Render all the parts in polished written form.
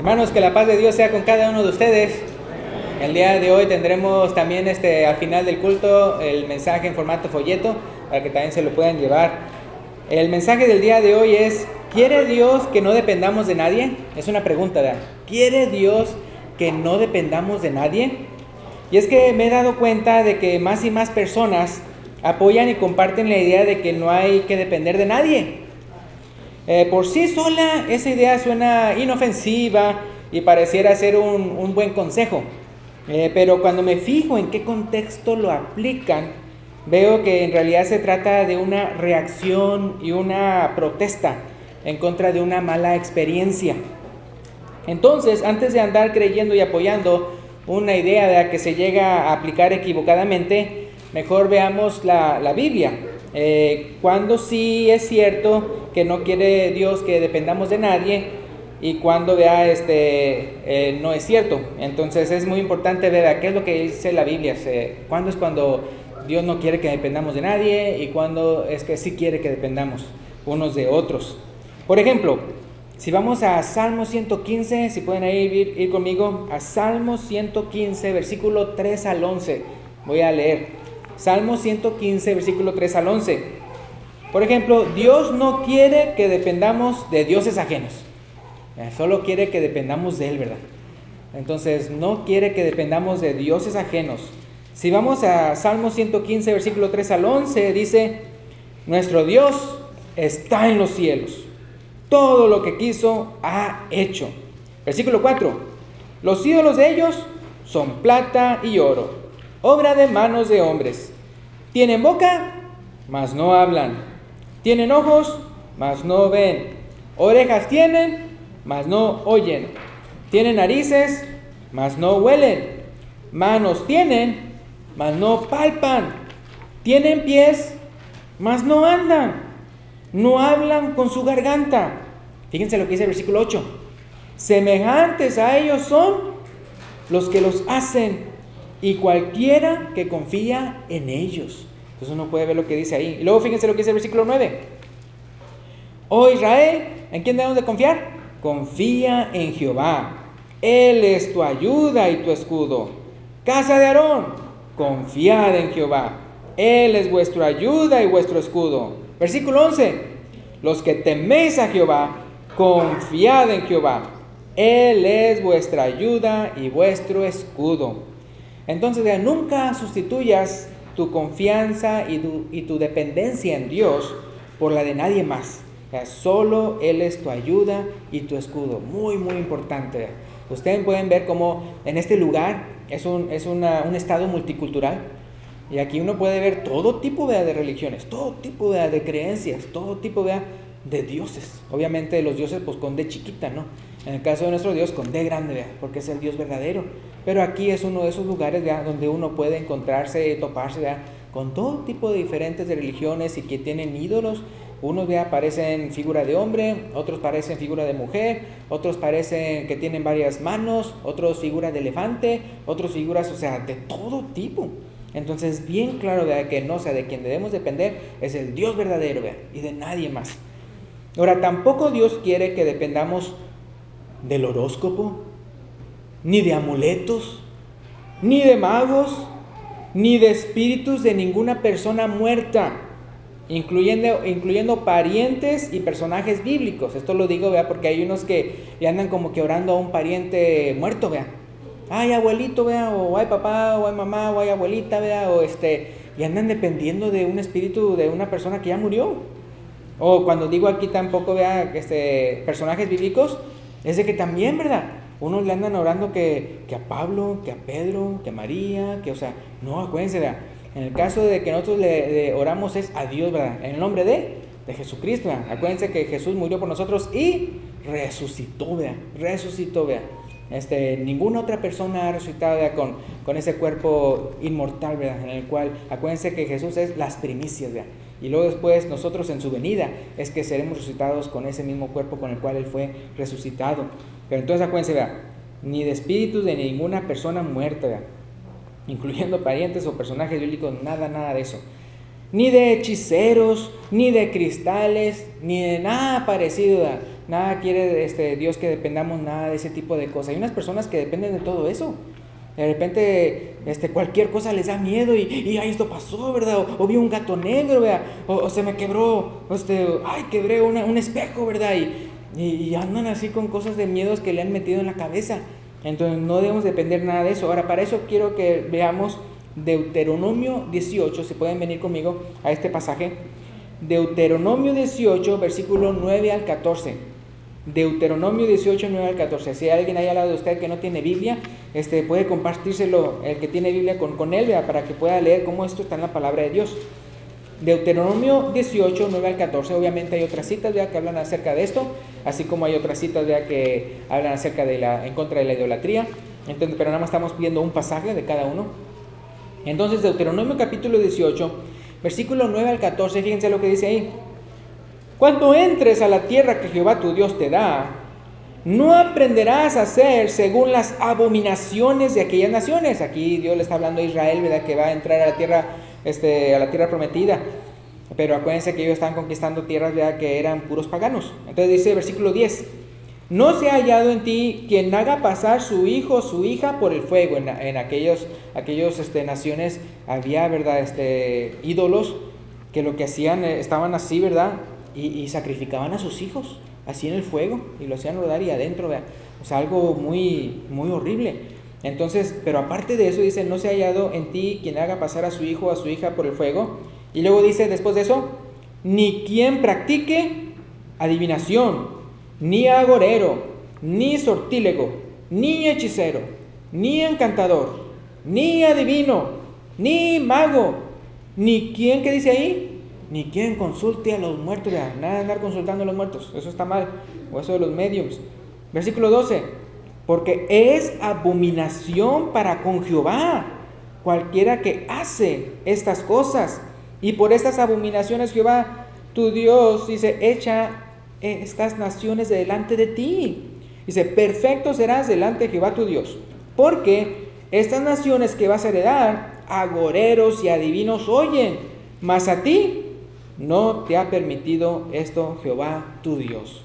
Hermanos, que la paz de Dios sea con cada uno de ustedes. El día de hoy tendremos también al final del culto el mensaje en formato folleto para que también se lo puedan llevar. El mensaje del día de hoy es: ¿quiere Dios que no dependamos de nadie? Es una pregunta, ¿verdad? ¿Quiere Dios que no dependamos de nadie? Y es que me he dado cuenta de que más y más personas apoyan y comparten la idea de que no hay que depender de nadie. Por sí sola esa idea suena inofensiva y pareciera ser un buen consejo, pero cuando me fijo en qué contexto lo aplican, veo que en realidad se trata de una reacción y una protesta en contra de una mala experiencia. Entonces, antes de andar creyendo y apoyando una idea de la que se llega a aplicar equivocadamente, mejor veamos la Biblia. Cuando sí es cierto que no quiere Dios que dependamos de nadie y cuando no es cierto. Entonces es muy importante ver qué es lo que dice la Biblia. Cuándo es cuando Dios no quiere que dependamos de nadie y cuándo es que sí quiere que dependamos unos de otros. Por ejemplo, si vamos a Salmo 115, si pueden ir conmigo a Salmo 115, versículo 3 al 11. Voy a leer. Salmo 115, versículo 3 al 11. Por ejemplo, Dios no quiere que dependamos de dioses ajenos. Solo quiere que dependamos de Él, ¿verdad? Entonces, no quiere que dependamos de dioses ajenos. Si vamos a Salmo 115, versículo 3 al 11, dice: nuestro Dios está en los cielos. Todo lo que quiso ha hecho. Versículo 4. Los ídolos de ellos son plata y oro, obra de manos de hombres. Tienen boca, mas no hablan. Tienen ojos, mas no ven. Orejas tienen, mas no oyen. Tienen narices, mas no huelen. Manos tienen, mas no palpan. Tienen pies, mas no andan. No hablan con su garganta. Fíjense lo que dice el versículo 8. Semejantes a ellos son los que los hacen y cualquiera que confía en ellos. Entonces uno puede ver lo que dice ahí. Y luego fíjense lo que dice el versículo 9. Oh Israel, ¿en quién debemos de confiar? Confía en Jehová. Él es tu ayuda y tu escudo. Casa de Aarón, confiad en Jehová. Él es vuestra ayuda y vuestro escudo. Versículo 11. Los que teméis a Jehová, confiad en Jehová. Él es vuestra ayuda y vuestro escudo. Entonces, nunca sustituyas tu confianza y tu dependencia en Dios por la de nadie más. Solo Él es tu ayuda y tu escudo. Muy, muy importante. Ustedes pueden ver cómo en este lugar es un estado multicultural. Y aquí uno puede ver todo tipo de religiones, todo tipo de creencias, todo tipo de dioses. Obviamente los dioses pues con D chiquita, ¿no? En el caso de nuestro Dios con D grande, porque es el Dios verdadero. Pero aquí es uno de esos lugares donde uno puede encontrarse, toparse con todo tipo de diferentes religiones y que tienen ídolos. Unos parecen figura de hombre, otros parecen figura de mujer, otros parecen que tienen varias manos, otros figura de elefante, otros figuras, de todo tipo. Entonces, bien claro que de quien debemos depender es el Dios verdadero, y de nadie más. Ahora, tampoco Dios quiere que dependamos del horóscopo, ni de amuletos, ni de magos, ni de espíritus de ninguna persona muerta, incluyendo parientes y personajes bíblicos. Esto lo digo, porque hay unos que le andan como que orando a un pariente muerto, ay abuelito, o ay papá, o ay mamá, o ay abuelita, y andan dependiendo de un espíritu de una persona que ya murió. O cuando digo aquí tampoco, personajes bíblicos, es de que también, unos le andan orando que a Pablo, que a Pedro, que a María, no, acuérdense, en el caso de que nosotros le oramos es a Dios, en el nombre de Jesucristo, acuérdense que Jesús murió por nosotros y resucitó, resucitó, ninguna otra persona ha resucitado con ese cuerpo inmortal, en el cual, acuérdense que Jesús es las primicias, y luego después nosotros en su venida es que seremos resucitados con ese mismo cuerpo con el cual Él fue resucitado. Pero entonces acuérdense, ni de espíritus de ninguna persona muerta, incluyendo parientes o personajes bíblicos, nada de eso. Ni de hechiceros, ni de cristales, ni de nada parecido, nada quiere Dios que dependamos nada de ese tipo de cosas. Hay unas personas que dependen de todo eso. De repente cualquier cosa les da miedo y ay, esto pasó, ¿verdad? O vi un gato negro, ¿verdad? O se me quebró, ay, quebré un espejo, ¿verdad? Y andan así con cosas de miedos que le han metido en la cabeza. Entonces no debemos depender nada de eso. Ahora, para eso quiero que veamos Deuteronomio 18, si pueden venir conmigo a este pasaje. Deuteronomio 18, versículo 9 al 14. Deuteronomio 18, 9 al 14. Si hay alguien ahí al lado de usted que no tiene Biblia, puede compartírselo, el que tiene Biblia con él, ¿verdad? Para que pueda leer cómo esto está en la palabra de Dios. Deuteronomio 18, 9 al 14. Obviamente hay otras citas, ¿verdad?, que hablan acerca de esto, así como hay otras citas, ¿verdad?, que hablan acerca en contra de la idolatría. Entonces, pero nada más estamos viendo un pasaje de cada uno. Entonces, Deuteronomio capítulo 18, versículo 9 al 14, fíjense lo que dice ahí. Cuando entres a la tierra que Jehová tu Dios te da, no aprenderás a hacer según las abominaciones de aquellas naciones. Aquí Dios le está hablando a Israel, ¿verdad?, que va a entrar a la tierra prometida. Pero acuérdense que ellos estaban conquistando tierras, ¿verdad?, que eran puros paganos. Entonces dice versículo 10. No se ha hallado en ti quien haga pasar su hijo o su hija por el fuego. En aquellos naciones había, ¿verdad?, ídolos que lo que hacían, estaban así, ¿verdad?, y sacrificaban a sus hijos así en el fuego y lo hacían rodar y adentro, ¿verdad? O sea, algo muy, muy horrible. Entonces, pero aparte de eso dice, no se ha hallado en ti quien haga pasar a su hijo o a su hija por el fuego. Y luego dice después de eso, ni quien practique adivinación, ni agorero, ni sortílego, ni hechicero, ni encantador, ni adivino, ni mago, ni quien, ¿qué dice ahí? Ni quien consulte a los muertos. Ya, nada de andar consultando a los muertos, eso está mal, o eso de los mediums. Versículo 12, porque es abominación para con Jehová cualquiera que hace estas cosas, y por estas abominaciones Jehová tu Dios, dice, echa estas naciones de delante de ti. Dice, perfecto serás delante de Jehová tu Dios, porque estas naciones que vas a heredar, agoreros y adivinos oyen, mas a ti no te ha permitido esto Jehová tu Dios.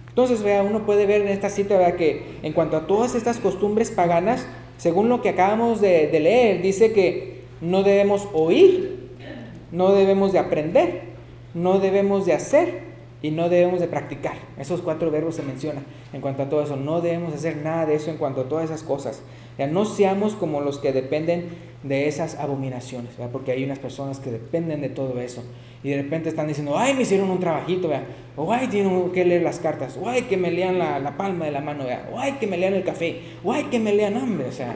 Entonces, vea, uno puede ver en esta cita, vea, que en cuanto a todas estas costumbres paganas, según lo que acabamos de leer, dice que no debemos oír, no debemos de aprender, no debemos de hacer y no debemos de practicar. Esos 4 verbos se mencionan en cuanto a todo eso. No debemos hacer nada de eso en cuanto a todas esas cosas. Ya no seamos como los que dependen de esas abominaciones, ¿verdad? Porque hay unas personas que dependen de todo eso y de repente están diciendo, ay, me hicieron un trabajito, ¿verdad? O ay, tengo que leer las cartas, o ay, que me lean la palma de la mano, ¿verdad? O ay, que me lean el café, o ay, que me lean hambre. O sea,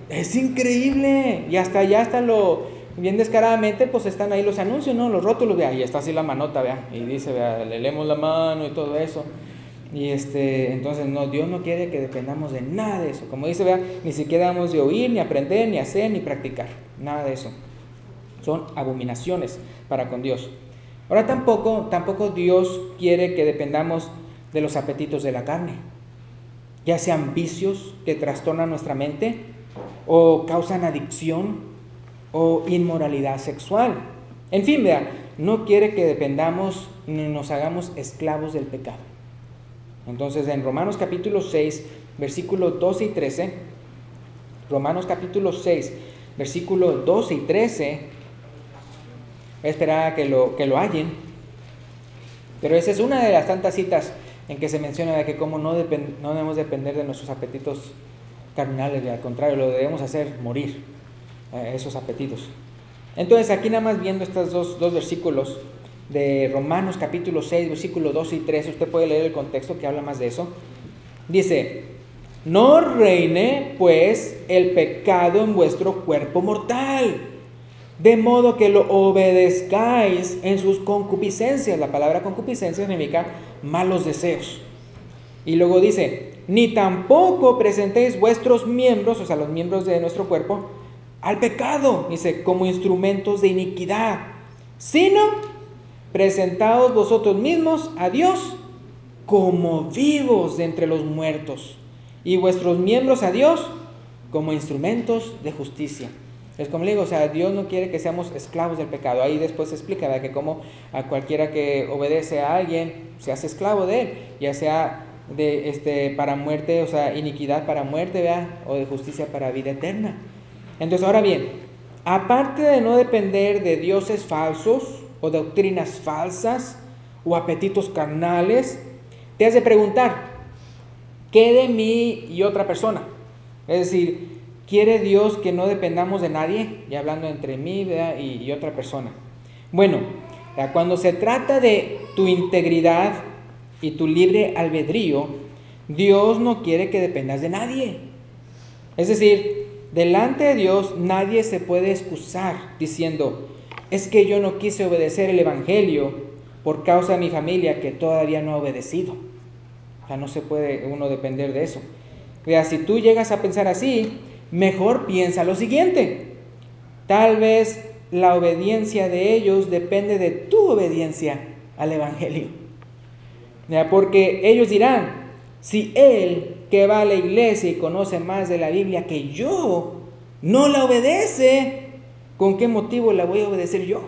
es increíble. Y hasta lo bien descaradamente, pues están ahí los anuncios, ¿no? Los rótulos, vea, y está así la manota, vea, y dice, vea, le leemos la mano y todo eso. Y entonces no, Dios no quiere que dependamos de nada de eso. Como dice, vea, ni siquiera debemos de oír, ni aprender, ni hacer, ni practicar. Nada de eso. Son abominaciones para con Dios. Ahora tampoco Dios quiere que dependamos de los apetitos de la carne, ya sean vicios que trastornan nuestra mente, o causan adicción, o inmoralidad sexual. En fin, vea, no quiere que dependamos ni nos hagamos esclavos del pecado. Entonces, en Romanos capítulo 6, versículos 12 y 13, Romanos capítulo 6, versículos 12 y 13, voy a esperar a que lo hallen, pero esa es una de las tantas citas en que se menciona de que como no debemos depender de nuestros apetitos carnales, y al contrario, lo debemos hacer morir, esos apetitos. Entonces, aquí nada más viendo estos dos versículos de Romanos capítulo 6, versículos 12 y 13, usted puede leer el contexto que habla más de eso. Dice, no reine pues el pecado en vuestro cuerpo mortal, de modo que lo obedezcáis en sus concupiscencias. La palabra concupiscencia significa malos deseos. Y luego dice, ni tampoco presentéis vuestros miembros, o sea, los miembros de nuestro cuerpo, al pecado, dice, como instrumentos de iniquidad, sino presentaos vosotros mismos a Dios como vivos de entre los muertos, y vuestros miembros a Dios como instrumentos de justicia. Es como le digo, o sea, Dios no quiere que seamos esclavos del pecado. Ahí después se explica, ¿verdad?, que como a cualquiera que obedece a alguien se hace esclavo de él, ya sea de para muerte, o sea, iniquidad para muerte, ¿verdad?, o de justicia para vida eterna. Entonces, ahora bien, aparte de no depender de dioses falsos o doctrinas falsas o apetitos carnales, te has de preguntar, ¿qué de mí y otra persona? Es decir, ¿quiere Dios que no dependamos de nadie? Y hablando entre mí, ¿verdad?, y otra persona. Bueno, cuando se trata de tu integridad y tu libre albedrío, Dios no quiere que dependas de nadie. Es decir, delante de Dios nadie se puede excusar diciendo, es que yo no quise obedecer el Evangelio por causa de mi familia que todavía no ha obedecido. O sea, no se puede uno depender de eso. O sea, si tú llegas a pensar así, mejor piensa lo siguiente. Tal vez la obediencia de ellos depende de tu obediencia al Evangelio. Porque ellos dirán, si él que va a la iglesia y conoce más de la Biblia que yo, no la obedece, ¿con qué motivo la voy a obedecer yo?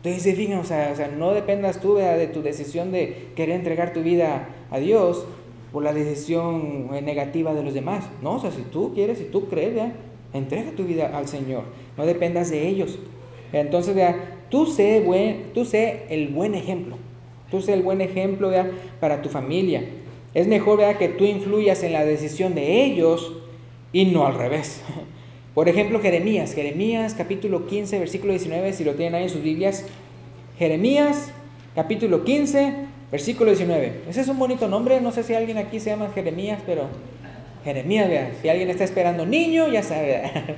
Entonces, fíjense, o sea, no dependas tú, ¿verdad?, de tu decisión de querer entregar tu vida a Dios por la decisión negativa de los demás. No, o sea, si tú quieres, si tú crees, ¿verdad?, entrega tu vida al Señor. No dependas de ellos. Entonces, ¿verdad?, tú sé el buen ejemplo. Tú sé el buen ejemplo, ¿verdad?, para tu familia. Es mejor, ¿verdad?, que tú influyas en la decisión de ellos y no al revés. Por ejemplo, Jeremías capítulo 15, versículo 19, si lo tienen ahí en sus Biblias. Jeremías capítulo 15, versículo 19. Ese es un bonito nombre, no sé si alguien aquí se llama Jeremías, pero Jeremías, ¿verdad? Si alguien está esperando niño, ya sabe, ¿verdad?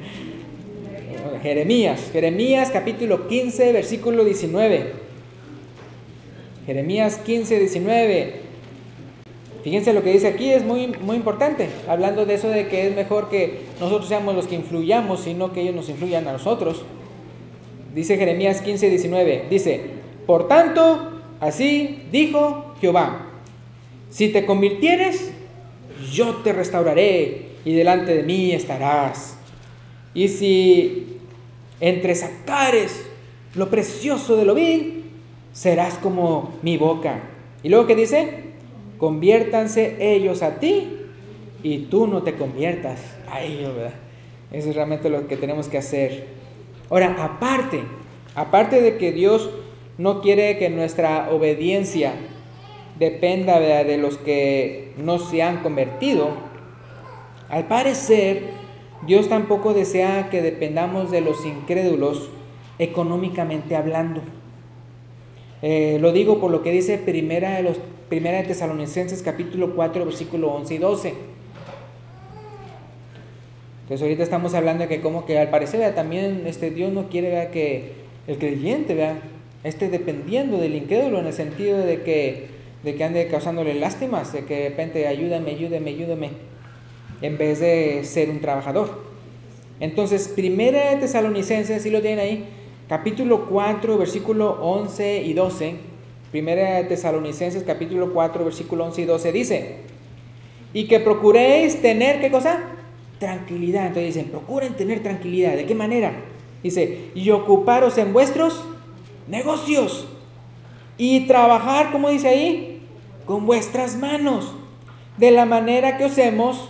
Jeremías capítulo 15, versículo 19. Jeremías 15, 19. Fíjense lo que dice aquí, es muy, muy importante, hablando de eso de que es mejor que nosotros seamos los que influyamos, sino que ellos nos influyan a nosotros. Dice Jeremías 15, 19, dice, por tanto, así dijo Jehová, si te convirtieres, yo te restauraré y delante de mí estarás. Y si entresacares lo precioso de lo vil, serás como mi boca. Y luego, ¿qué dice? Conviértanse ellos a ti y tú no te conviertas a ellos, ¿verdad? Eso es realmente lo que tenemos que hacer. Ahora, aparte de que Dios no quiere que nuestra obediencia dependa, ¿verdad?, de los que no se han convertido, al parecer Dios tampoco desea que dependamos de los incrédulos económicamente hablando. Lo digo por lo que dice Primera de Tesalonicenses capítulo 4, versículo 11 y 12. Entonces ahorita estamos hablando de que como que al parecer, ¿verdad?, también Dios no quiere, ¿verdad?, que el creyente, ¿verdad?, esté dependiendo del incrédulo, en el sentido de que ande causándole lástimas, de que de repente ayúdame, en vez de ser un trabajador. Entonces, Primera de Tesalonicenses, si lo tienen ahí, capítulo 4, versículo 11 y 12, Primera de Tesalonicenses, capítulo 4, versículo 11 y 12, dice, y que procuréis tener, ¿qué cosa? Tranquilidad. Entonces dicen, procuren tener tranquilidad. ¿De qué manera? Dice, y ocuparos en vuestros negocios y trabajar, ¿cómo dice ahí? Con vuestras manos, de la manera que os hemos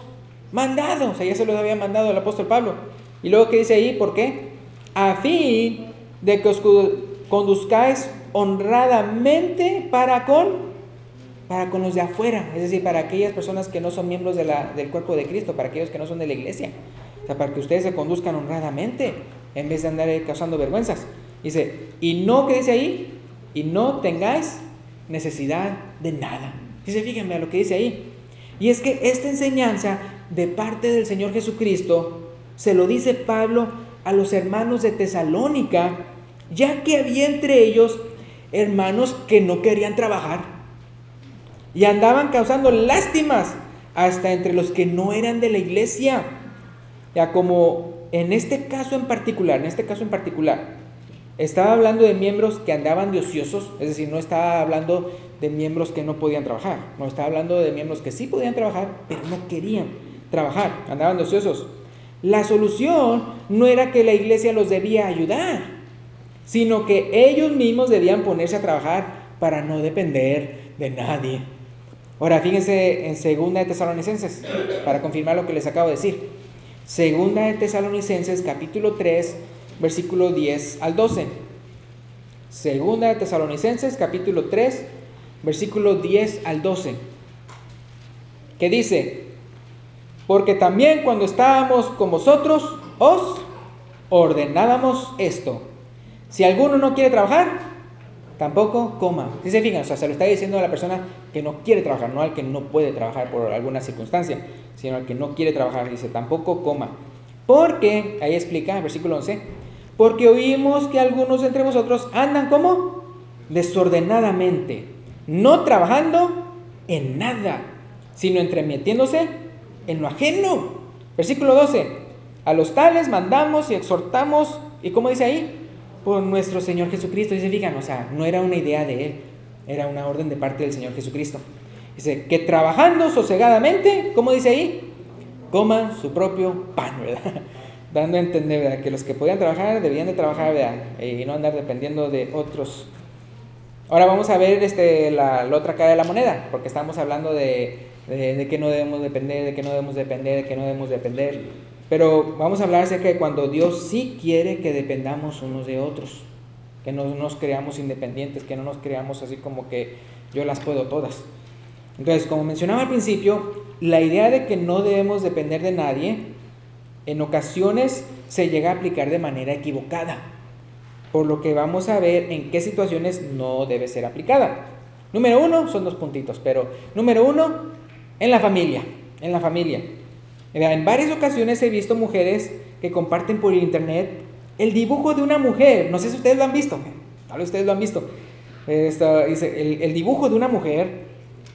mandado. O sea, ya se los había mandado el apóstol Pablo. Y luego, ¿qué dice ahí? ¿Por qué? A fin de que os conduzcáis honradamente para con los de afuera, es decir, para aquellas personas que no son miembros del cuerpo de Cristo, para aquellos que no son de la iglesia. O sea, para que ustedes se conduzcan honradamente en vez de andar causando vergüenzas. Dice, y no, ¿qué dice ahí? Y no tengáis necesidad de nada. Dice, fíjense a lo que dice ahí. Y es que esta enseñanza de parte del Señor Jesucristo se lo dice Pablo a los hermanos de Tesalónica, ya que había entre ellos hermanos que no querían trabajar y andaban causando lástimas hasta entre los que no eran de la iglesia. Ya, como en este caso en particular, estaba hablando de miembros que andaban de ociosos, es decir, no estaba hablando de miembros que no podían trabajar, no estaba hablando de miembros que sí podían trabajar, pero no querían trabajar, andaban de ociosos. La solución no era que la iglesia los debía ayudar, sino que ellos mismos debían ponerse a trabajar para no depender de nadie. Ahora, fíjense en 2 de Tesalonicenses, para confirmar lo que les acabo de decir. 2 de Tesalonicenses, capítulo 3, versículo 10 al 12. 2 de Tesalonicenses, capítulo 3, versículo 10 al 12. Que dice: porque también cuando estábamos con vosotros, os ordenábamos esto: si alguno no quiere trabajar, tampoco coma. ¿Sí se fijan? O sea, se lo está diciendo a la persona que no quiere trabajar, no al que no puede trabajar por alguna circunstancia, sino al que no quiere trabajar. Dice, tampoco coma. Porque, ahí explica, versículo 11, porque oímos que algunos entre vosotros andan como desordenadamente, no trabajando en nada, sino entremetiéndose en lo ajeno. Versículo 12, a los tales mandamos y exhortamos, ¿y cómo dice ahí? Por nuestro Señor Jesucristo. Dice, fijan, o sea, no era una idea de Él, era una orden de parte del Señor Jesucristo. Dice, que trabajando sosegadamente, ¿cómo dice ahí? Coman su propio pan, ¿verdad? Dando a entender, ¿verdad?, que los que podían trabajar, debían de trabajar, ¿verdad?, y no andar dependiendo de otros. Ahora vamos a ver la otra cara de la moneda, porque estamos hablando de que no debemos depender, de que no debemos depender, de que no debemos depender. Pero vamos a hablar acerca de cuando Dios sí quiere que dependamos unos de otros, que no nos creamos independientes, que no nos creamos así como que yo las puedo todas. Entonces, como mencionaba al principio, la idea de que no debemos depender de nadie, en ocasiones se llega a aplicar de manera equivocada, por lo que vamos a ver en qué situaciones no debe ser aplicada. Número 1, son 2 puntitos, pero número 1, en la familia. En varias ocasiones he visto mujeres que comparten por internet el dibujo de una mujer. No sé si ustedes lo han visto, tal vez ustedes lo han visto. Dice, el dibujo de una mujer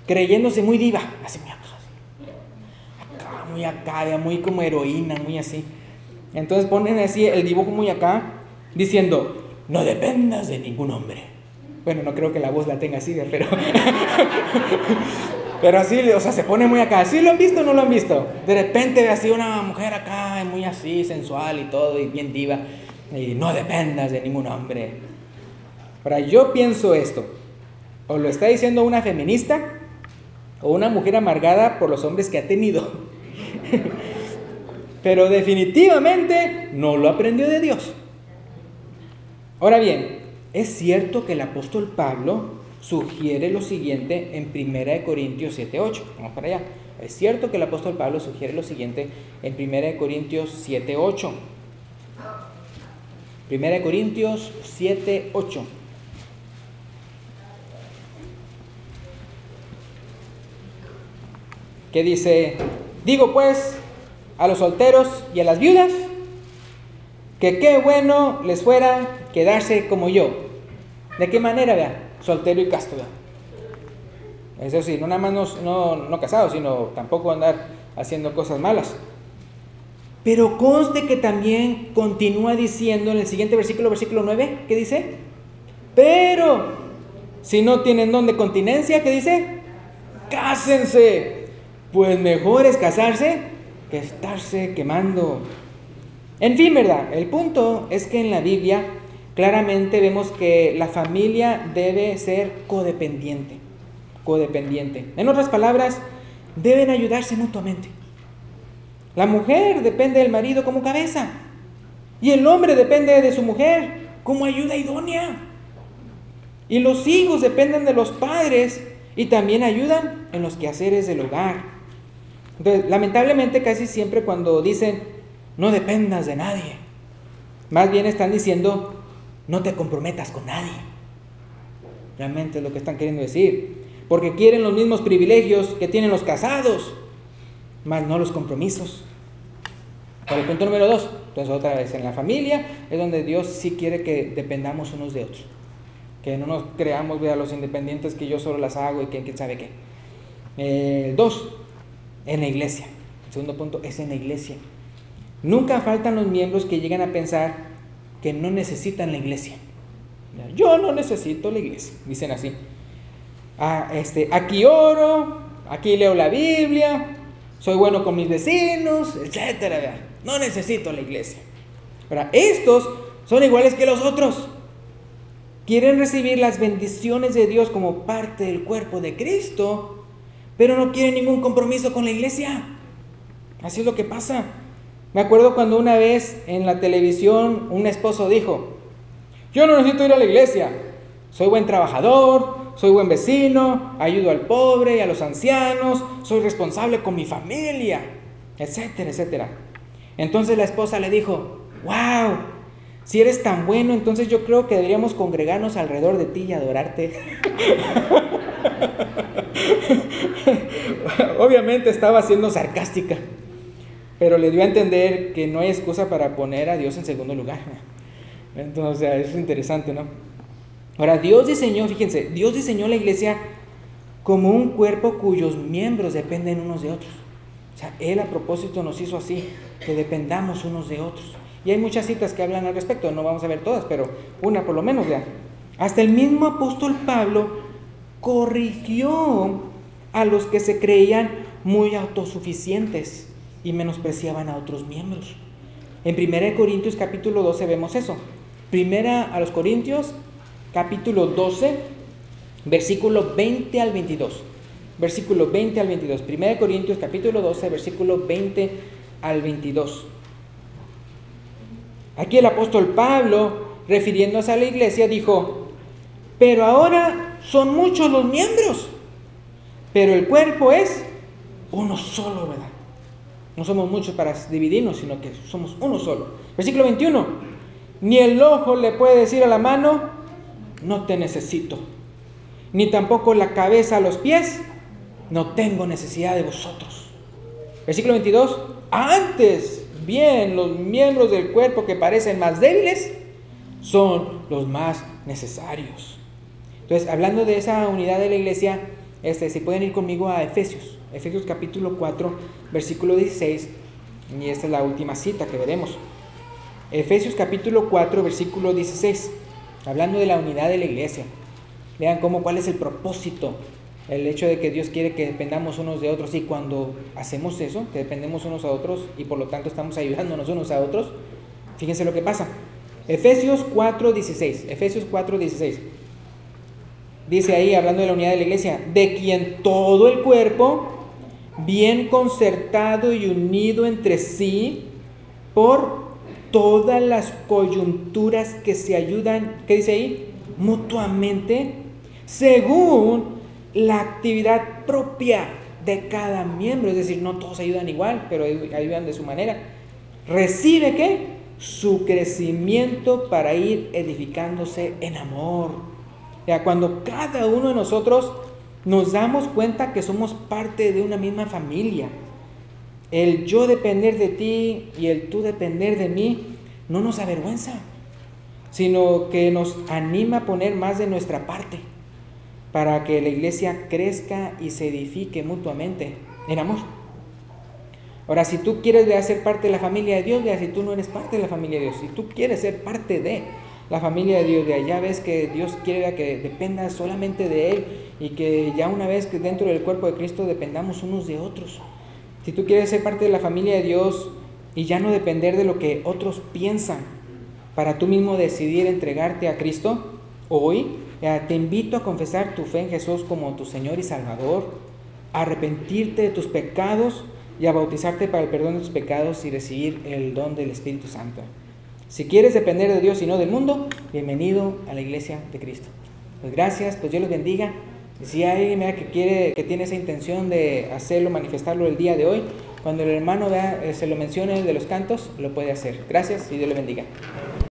creyéndose muy diva, así muy acá, muy como heroína, muy así. Entonces ponen así el dibujo muy acá, diciendo, no dependas de ningún hombre. Bueno, no creo que la voz la tenga así, pero pero así, o sea, se pone muy acá. ¿Sí lo han visto o no lo han visto? De repente así una mujer acá, muy así, sensual y todo, y bien diva, y no dependas de ningún hombre. Ahora, yo pienso esto, o lo está diciendo una feminista, o una mujer amargada por los hombres que ha tenido. Pero definitivamente no lo aprendió de Dios. Ahora bien, es cierto que el apóstol Pablo sugiere lo siguiente en 1 Corintios 7:8. Vamos para allá. Es cierto que el apóstol Pablo sugiere lo siguiente en 1 Corintios 7:8. 1 Corintios 7:8. ¿Qué dice? Digo pues a los solteros y a las viudas que qué bueno les fuera quedarse como yo. ¿De qué manera, vean? Soltero y casto, vean. Eso sí, no nada más no casado, sino tampoco andar haciendo cosas malas. Pero conste que también continúa diciendo en el siguiente versículo 9, ¿qué dice? Pero si no tienen don de continencia, ¿qué dice? Cásense, pues mejor es casarse que estarse quemando. En fin, ¿verdad? El punto es que en la Biblia claramente vemos que la familia debe ser codependiente. En otras palabras, deben ayudarse mutuamente. La mujer depende del marido como cabeza, y el hombre depende de su mujer como ayuda idónea. Y los hijos dependen de los padres y también ayudan en los quehaceres del hogar. Entonces, lamentablemente, casi siempre cuando dicen no dependas de nadie, más bien están diciendo no te comprometas con nadie. Realmente es lo que están queriendo decir, porque quieren los mismos privilegios que tienen los casados, más no los compromisos. Por el punto número 2, entonces otra vez, en la familia es donde Dios sí quiere que dependamos unos de otros, que no nos creamos a los independientes que yo solo las hago y que quién sabe qué. 2, en la iglesia. El segundo punto es en la iglesia. Nunca faltan los miembros que llegan a pensar que no necesitan la iglesia. Yo no necesito la iglesia, dicen así. Aquí oro, aquí leo la Biblia, soy bueno con mis vecinos, etcétera, ¿verdad? No necesito la iglesia. Ahora, estos son iguales que los otros. Quieren recibir las bendiciones de Dios como parte del cuerpo de Cristo, pero no quieren ningún compromiso con la iglesia. Así es lo que pasa. Me acuerdo cuando una vez en la televisión un esposo dijo: yo no necesito ir a la iglesia, soy buen trabajador, soy buen vecino, ayudo al pobre y a los ancianos, soy responsable con mi familia, etcétera, etcétera. Entonces la esposa le dijo: wow, si eres tan bueno, entonces yo creo que deberíamos congregarnos alrededor de ti y adorarte. Obviamente estaba siendo sarcástica, pero le dio a entender que no hay excusa para poner a Dios en segundo lugar. Entonces, o sea, es interesante, ¿no? Ahora, Dios diseñó, fíjense, Dios diseñó la iglesia como un cuerpo cuyos miembros dependen unos de otros. O sea, Él a propósito nos hizo así, que dependamos unos de otros. Y hay muchas citas que hablan al respecto, no vamos a ver todas, pero una por lo menos, vean. Hasta el mismo apóstol Pablo corrigió a los que se creían muy autosuficientes y menospreciaban a otros miembros. En 1 Corintios capítulo 12 vemos eso. Primera a los Corintios capítulo 12, versículo 20 al 22. Versículo 20 al 22. 1 Corintios capítulo 12, versículo 20 al 22. Aquí el apóstol Pablo, refiriéndose a la iglesia, dijo: pero ahora son muchos los miembros, pero el cuerpo es uno solo, ¿verdad? No somos muchos para dividirnos, sino que somos uno solo. Versículo 21. Ni el ojo le puede decir a la mano: no te necesito. Ni tampoco la cabeza a los pies: no tengo necesidad de vosotros. Versículo 22. Antes bien, los miembros del cuerpo que parecen más débiles son los más necesarios. Entonces, hablando de esa unidad de la iglesia, si pueden ir conmigo a Efesios capítulo 4, versículo 16, y esta es la última cita que veremos. Efesios capítulo 4, versículo 16, hablando de la unidad de la iglesia. Vean cuál es el propósito, el hecho de que Dios quiere que dependamos unos de otros, y cuando hacemos eso, que dependemos unos a otros y por lo tanto estamos ayudándonos unos a otros, fíjense lo que pasa. Efesios 4:16. Dice ahí, hablando de la unidad de la iglesia: de quien todo el cuerpo, bien concertado y unido entre sí por todas las coyunturas que se ayudan, ¿qué dice ahí? Mutuamente, según la actividad propia de cada miembro. Es decir, no todos ayudan igual, pero ayudan de su manera. Recibe ¿qué? Su crecimiento para ir edificándose en amor. Ya, cuando cada uno de nosotros nos damos cuenta que somos parte de una misma familia, el yo depender de ti y el tú depender de mí no nos avergüenza, sino que nos anima a poner más de nuestra parte para que la iglesia crezca y se edifique mutuamente en amor. Ahora, si tú quieres ser parte de la familia de Dios, si tú no eres parte de la familia de Dios, si tú quieres ser parte de la familia de Dios, ya ves que Dios quiere que dependas solamente de Él, y que ya una vez que dentro del cuerpo de Cristo dependamos unos de otros. Si tú quieres ser parte de la familia de Dios y ya no depender de lo que otros piensan, para tú mismo decidir entregarte a Cristo, hoy te invito a confesar tu fe en Jesús como tu Señor y Salvador, a arrepentirte de tus pecados y a bautizarte para el perdón de tus pecados y recibir el don del Espíritu Santo. Si quieres depender de Dios y no del mundo, bienvenido a la iglesia de Cristo. Pues gracias, pues Dios los bendiga. Si hay alguien que tiene esa intención de hacerlo, manifestarlo el día de hoy, cuando el hermano se lo mencione de los cantos, lo puede hacer. Gracias y Dios le bendiga.